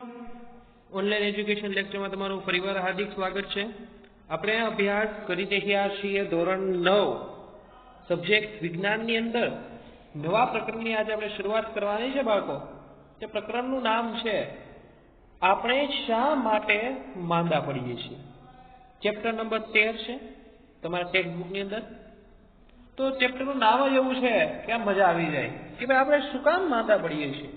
Online education લેક્ચરમાં તમારું ફરીવાર હાર્દિક સ્વાગત છે। આપણે અભ્યાસ કરી રહ્યા છીએ ધોરણ 9 સબ્જેક્ટ વિજ્ઞાનની અંદર નવા પ્રકરણની આજે આપણે શરૂઆત કરવાની છે બાળકો। તે પ્રકરણનું નામ છે આપણે શા માટે માંદા પડીએ છીએ। ચેપ્ટર નંબર 13 છે તમારા ટેક્સ્ટ બુકની અંદર। તો ચેપ્ટરનું નામ જ એવું છે કે આમ મજા આવી જાય કે ભાઈ આપણે શું કામ માંદા પડીએ છીએ।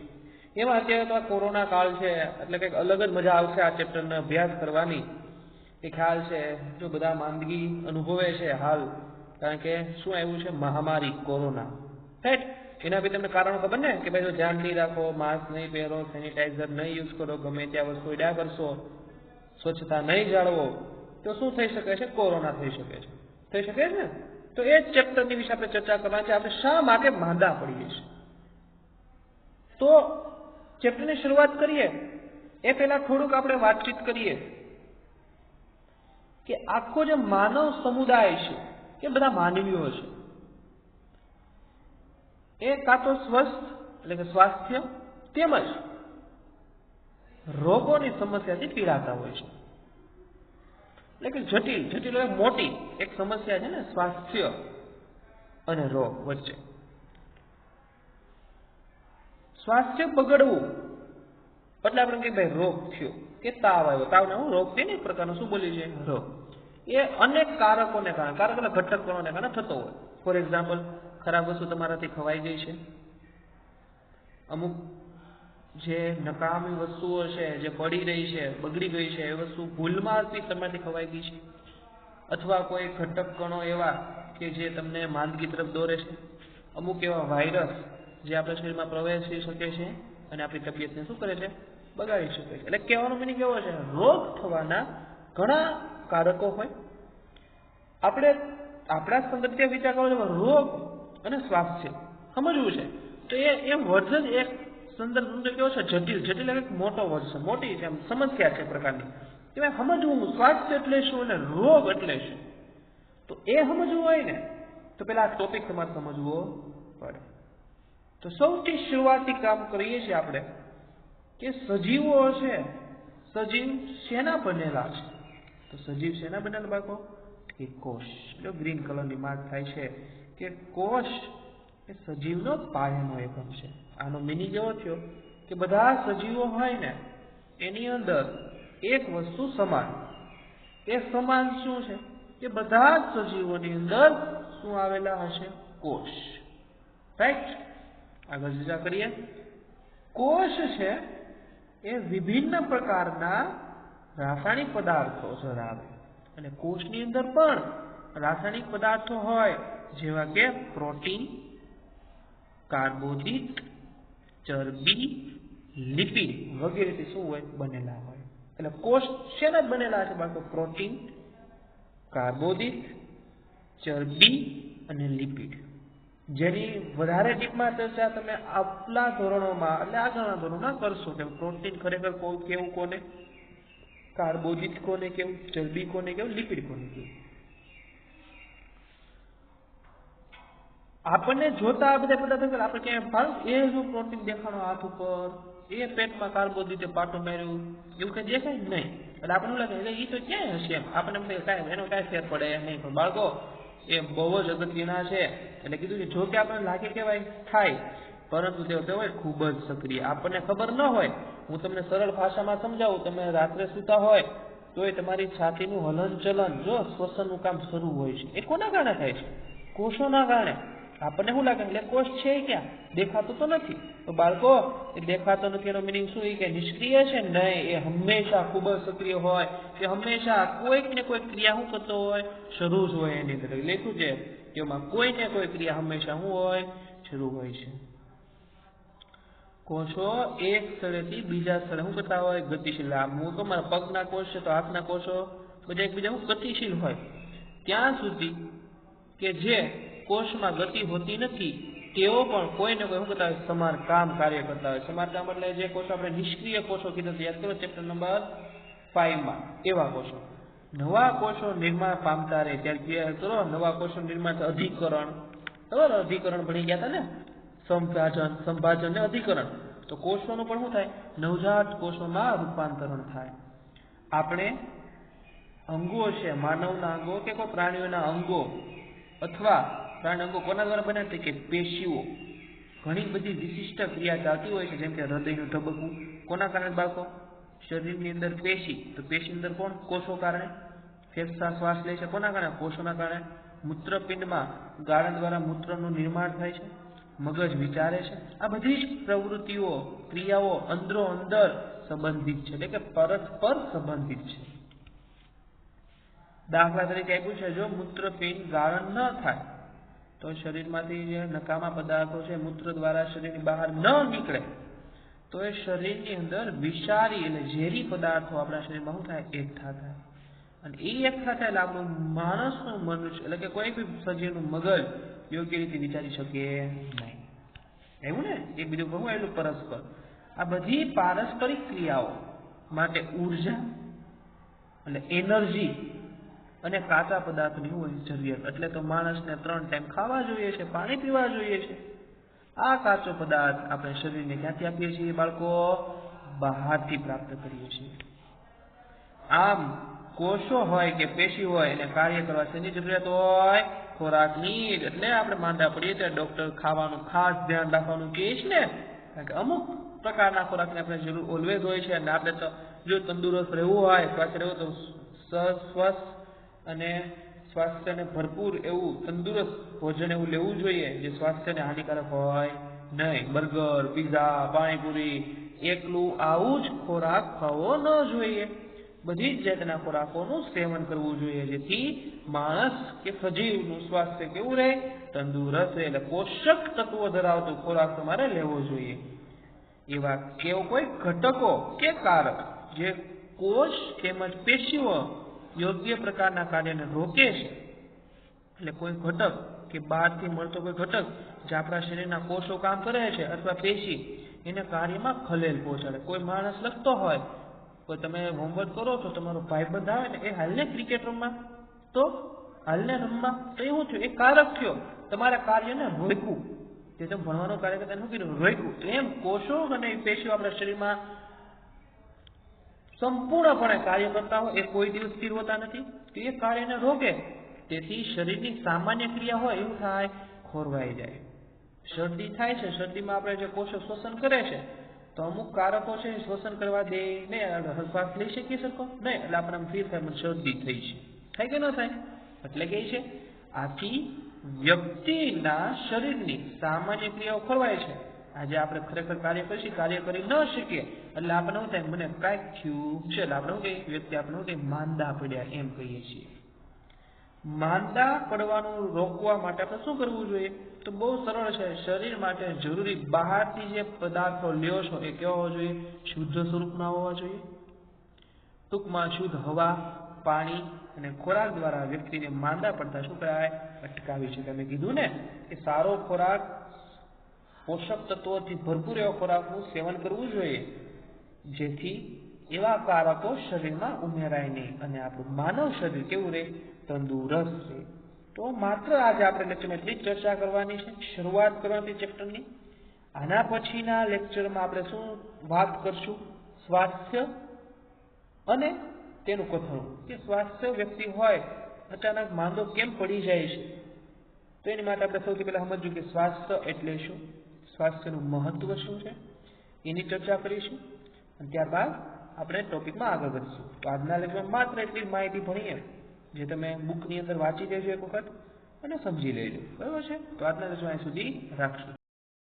એમાં અત્યારે તો કોરોના કાળ છે એટલે કંઈક અલગ જ મજા આવશે આ ચેપ્ટરનો અભ્યાસ કરવાની। એ ખ્યાલ છે જો બધા માંદગી અનુભવે છે હાલ, કારણ કે શું આવ્યું છે મહામારી કોરોના, રાઈટ। એના બી તમને કારણો ખબર ને કે ભાઈ જો ધ્યાન નહીં રાખો, માસ્ક નહીં પહેરો, સેનિટાઈઝર નહીં યુઝ કરો, ગમે ત્યાં વસ્તુ ઉડ્યા કરશો, સ્વચ્છતા નહીં જાળવો તો શું થઈ શકે છે? કોરોના થઈ શકે છે, થઈ શકે છે ને। તો એ જ ચેપ્ટરની વિશે આપણે ચર્ચા કરવાની છે, આપણે શા માટે માંદા પડીએ છીએ। તો ચેપ્ટરની શરૂઆત કરીએ એ પહેલા થોડુંક આપણે વાતચીત કરીએ કે આખો જે માનવ સમુદાય છે એ બધા માનવીઓ છે એ કાં તો સ્વસ્થ એટલે કે સ્વાસ્થ્ય તેમજ રોગોની સમસ્યાથી પીડાતા હોય છે। એટલે કે જટિલ એટલે મોટી એક સમસ્યા છે ને સ્વાસ્થ્ય અને રોગ વચ્ચે। સ્વાસ્થ્ય બગડવું એટલે આપણે કહીએ ભાઈ રોગ થયો કે તાવ આવ્યો, તાવને હું રોગ છે ને એક પ્રકારનો શું બોલી છે રોગ, એ અનેક કારકોને કારણે, કારક એટલે ઘટકોને કારણે થતો હોય। ફોર એક્ઝામ્પલ, ખરાબ વસ્તુ તમારાથી ખવાઈ ગઈ છે, અમુક જે નકામી વસ્તુઓ છે જે પડી રહી છે, બગડી ગઈ છે, એ વસ્તુ ભૂલમાં તમારાથી ખવાઈ ગઈ છે, અથવા કોઈ ઘટક કણો એવા કે જે તમને માંદગી તરફ દોરે છે, અમુક એવા વાયરસ જે આપણા શરીરમાં પ્રવેશી શકે છે અને આપણી તબિયતને શું કરે છે? બગાડી શકે છે। એટલે કહેવાનો મિનિંગ કેવો છે? રોગ થવાના ઘણા કારકો હોય। આપણે આપણા સંદર્ભે વિચાર કરવો છે રોગ અને સ્વાસ્થ્ય સમજવું છે તો એ વર્ઝન એક સંદર્ભ કેવો છે? જટિલ એક મોટો વર્ઝ છે, મોટી છે, સમસ્યા છે પ્રકારની કે ભાઈ સમજવું સ્વાસ્થ્ય એટલે શું અને રોગ એટલે શું। તો એ સમજવું હોય ને તો પેલા આ ટોપિક તમારે સમજવો પડે। તો સૌથી શરૂઆતી કામ કરીએ છીએ આપણે કે સજીવો છે, સજીવ શેના બનેલા છે? તો સજીવ શેના બનેલા બાળકો? કે કોષ। એટલે ગ્રીન કલરની માર્ક થાય છે કે કોષ એ સજીવનો પાયાનો એકમ છે। આનો મિનિંગ એવો થયો કે બધા સજીવો હોય ને એની અંદર એક વસ્તુ સમાન, એ સમાન શું છે કે બધા જ સજીવોની અંદર શું આવેલા હશે? કોષ, રાઈટ। આગળ ચર્ચા કરીએ। કોષ છે એ વિભિન્ન પ્રકારના રાસાયણિક પદાર્થો ધરાવે અને કોષની અંદર પણ રાસાયણિક પદાર્થો હોય જેવા કે પ્રોટીન, કાર્બોદિત, ચરબી, લિપિડ વગેરેથી શું હોય? બનેલા હોય। એટલે કોષ શેના બનેલા છે બાળકો? પ્રોટીન, કાર્બોદિત, ચરબી અને લિપિડ, જેની વધારે ડીપમાં ચર્ચા તમે આગલા ધોરણોમાં એટલે આગળના ધોરણોમાં કરશો કે પ્રોટીન ખરેખર કેવું કોને, કાર્બોદિત કોને કેવું, ચરબી કોને કેવું, લિપિડ કોને કેવું। આપણને જોતા આ બધા પદાર્થો આપણે ક્યાંય એ જો પ્રોટીન દેખાણો હાથ ઉપર, એ પેટમાં કાર્બોદિતે પાટું માર્યું એવું કઈ દેખાય નહીં, એટલે આપણને લાગે એટલે એ તો ક્યાંય હશે એમ, આપણને કાંઈ એનો કાંઈ ફેર પડે નહીં। પણ બાળકો એ બહુ જ અગત્યના છે। એટલે કીધું કે જો કે આપણને લાગે કેવાય થાય, પરંતુ તે કહેવાય ખૂબ જ સક્રિય, આપણને ખબર ન હોય। હું તમને સરળ ભાષામાં સમજાવું, તમે રાત્રે સૂતા હોય તોય તમારી છાતીનું હલનચલન જો શ્વસનનું કામ શરૂ હોય છે, એ કોના કારણે થાય છે? કોષોના કારણે। આપણને શું લાગે એટલે કોષ છે ક્યાં? દેખાતું તો નથી। તો બાળકો એ દેખાતો નથી એનો મિનિંગ શું? એ કે નિષ્ક્રિય છે? નહીં, એ હંમેશા ખૂબ જ સક્રિય હોય, કે હંમેશા કોઈક ને કોઈક ક્રિયા શું કરતો હોય? શરૂ જ હોય એની અંદર લખ્યું છે કે એમાં કોઈ ને કોઈ ક્રિયા હંમેશા શું હોય? શરૂ હોય છે। કોષો એક સ્થળેથી બીજા સ્થળે શું કરતા હોય? ગતિશીલ। હું તો મારા પગના કોષ છે તો હાથના કોષો બધા એકબીજા શું ગતિશીલ હોય ત્યાં સુધી કે જે કોષમાં ગતિ હોતી નથી તેઓ પણ કોઈ ને કોઈ શું કરતા હોય? સમારકામ કાર્ય કરતા હોય। સમારકામ એટલે જે કોષો આપણે નિષ્ક્રિય કોષો કીધા યાદ કરો ચેપ્ટર નંબર 5 માં, એવા કોષો। નવા કોષો નિર્માણ પામતા રહે ત્યારે ક્લિયર કરો, નવા કોષો નિર્માણ અધિકરણ, બરાબર? અધિકરણ ભણી ગયા હતા ને, સંભાજન ને અધિકરણ। તો કોષોનું પણ શું થાય? નવજાત કોષોમાં રૂપાંતરણ થાય. આપણે અંગો છે, માનવના અંગો કે કોઈ પ્રાણીઓના અંગો અથવા પ્રાણી અંગો કોના દ્વારા બને છે કે પેશીઓ. ઘણી બધી વિશિષ્ટ ક્રિયા ચાલતી હોય છે, જેમ કે હૃદયનું ધબકવું કોના કારણે બાળકો? શરીરની અંદર પેશી, તો પેશી અંદર કોણ? કોષો કારણે. ફેફસા શ્વાસ લે છે કોના કારણે? કોષોના કારણે. મૂત્રપિંડમાં ગાળણ દ્વારા મૂત્રનું નિર્માણ થાય છે. મગજ વિચારે છે. આ બધી જ પ્રવૃત્તિઓ, ક્રિયાઓ અંદરો અંદર સંબંધિત છે, એટલે કે પરસ્પર સંબંધિત છે. દાખલા તરીકે આપ્યું છે, જો મૂત્રપિંડ ગાળણ ન થાય તો શરીરમાંથી જે નકામા પદાર્થો છે મૂત્ર દ્વારા શરીરની બહાર ન નીકળે તો એ શરીરની અંદર વિષારી એટલે ઝેરી પદાર્થો આપણા શરીરમાં શું થાય? એકઠા થાય. અને એ એકઠા થાય એટલે આપણું માણસનું મનુષ્ય એટલે કે કોઈ બી સજીવનું મગજ યોગ્ય રીતે વિચારી શકે નહીં. એવું ને? એક બીજું કહું એટલું પરસ્પર. આ બધી પારસ્પરિક ક્રિયાઓ માટે ઉર્જા એટલે એનર્જી અને કાચા પદાર્થની હોય જરૂરિયાત. એટલે તો માણસને 3 ટાઈમ ખાવા જોઈએ છે, પાણી પીવા જોઈએ છે. આ કાચો પદાર્થ આપણે શરીરને ક્યાંથી આપીએ છીએ બાળકો? બહારથી પ્રાપ્ત કરીએ છીએ. આમ કોષો હોય કે પેશી હોય એને કાર્ય કરવા શેની જરૂરિયાત હોય? ખોરાકની. એટલે આપણે માંદા પડીએ ત્યારે ડોક્ટર ખાવાનું ખાસ ધ્યાન રાખવાનું કહે છે ને, કારણ કે અમુક પ્રકારના ખોરાકની આપણે જરૂર ઓલવેઝ હોય છે. અને આપણે તો જો તંદુરસ્ત રહેવું હોય, સ્વાસ્થ્ય રહેવું તો સ્વસ્થ અને સ્વાસ્થ્યને ભરપૂર એવું તંદુરસ્ત ભોજન એવું લેવું જોઈએ જે સ્વાસ્થ્યને હાનિકારક હોય નહીં. બર્ગર, પીઝા, પાણીપુરી એકલું આવું જ ખોરાક ખાવો ન જોઈએ. બધી જ જાતના ખોરાકોનું સેવન કરવું જોઈએ, જેથી માણસ કે સજીવનું સ્વાસ્થ્ય કેવું રહે? તંદુરસ્ત રહે. એટલે પોષક તત્વો ધરાવતો ખોરાક તમારે લેવો જોઈએ. એવા કેવો કોઈ ઘટકો કે કારક જે કોષ તેમજ પેશીઓ યોગ્ય પ્રકારના કાર્યને રોકે છે. એટલે કોઈ ઘટક કે બહારથી મળતો કોઈ ઘટક જે આપણા શરીરના કોષો કામ કરે છે અથવા પેશી એને કાર્યમાં ખલેલ પહોંચાડે. કોઈ માણસ લખતો હોય, કોઈ તમે હોમવર્ક કરો છો, તમારો ભાઈબંધ આવે ને એ હાલને ક્રિકેટ રમવા, તો હાલને રમવા, તો એવું થયું, એ કારક થયો. તમારા કાર્યને રોક્યું. જે તમે ભણવાનું કાર્ય કરતા શું કર્યું? રોક્યું. તો એમ કોષો અને પેશીઓ આપણા શરીરમાં સંપૂર્ણપણે કાર્ય કરતા હોય એ કોઈ દિવસ સ્થિર હોતા નથી. તો એ કાર્યને રોકે. તેથી શરીરની સામાન્ય ક્રિયા હોય એવું થાય, ખોરવાઈ જાય. શરદી થાય છે, શરદીમાં આપણે જે કોષો શોષણ કરે છે તો અમુક કારકો છે શોષણ કરવા દે નહીં. શ્વાસ લઈ શકીએ શકો નહીં, એટલે આપણે ફીલ થાય મને શરદી થઈ છે. થાય કે ન થાય? એટલે કે છે આથી વ્યક્તિના શરીરની સામાન્ય ક્રિયાઓ ખોરવાય છે. આજે આપણે ખરેખર કાર્ય કરીશું, કાર્ય કરી ન શકીએ એટલે આપણે શું થાય? મને કાંઈક થયું છે. એટલે આપણે શું કહીએ? વ્યક્તિ આપણે શું કહીએ? માંદા પડ્યા એમ કહીએ છીએ. માંદા પડવાનું રોકવા માટે આપણે શું કરવું જોઈએ? તો બહુ સરળ છે. શરીર માટે જરૂરી બહારથી જે પદાર્થો લ્યો છો એ કેવા હોવા જોઈએ? શુદ્ધ સ્વરૂપના હોવા જોઈએ. ટૂંકમાં શુદ્ધ હવા, પાણી અને ખોરાક દ્વારા વ્યક્તિને માંદા પડતા શું કરાય? અટકાવી છે. તમે કીધું ને કે સારો ખોરાક, પોષક તત્વોથી ભરપૂર એવા ખોરાકનું સેવન કરવું જોઈએ, જેથી એવા કારકો શરીરમાં ઉમેરાય નહીં અને આપણું માનવ શરીર કેવું રહે? તંદુરસ્ત રહે. તો માત્ર આજે આપણે લેક્ચરમાં એટલી જ ચર્ચા કરવાની છે, શરૂઆત કરવાની ચેપ્ટરની. આના પછીના લેક્ચરમાં આપણે શું વાત કરશું? સ્વાસ્થ્ય અને તેનું કથન. કે સ્વાસ્થ્ય વ્યક્તિ હોય અચાનક માંદો કેમ પડી જાય છે, તો એની માટે આપણે સૌથી પહેલા સમજવું કે સ્વાસ્થ્ય એટલે શું, સ્વાસ્થ્યનું મહત્વ શું છે, એની ચર્ચા કરીશું. અને ત્યારબાદ આપણે ટોપિકમાં આગળ વધીશું. તો આજના લેક્ચરમાં માત્ર એટલી જ માહિતી ભણીએ જે તમે બુકની અંદર વાંચી લેજો એક વખત અને સમજી લેજો. બરાબર છે? તો આજના લેક્ચર અહીં સુધી રાખશું.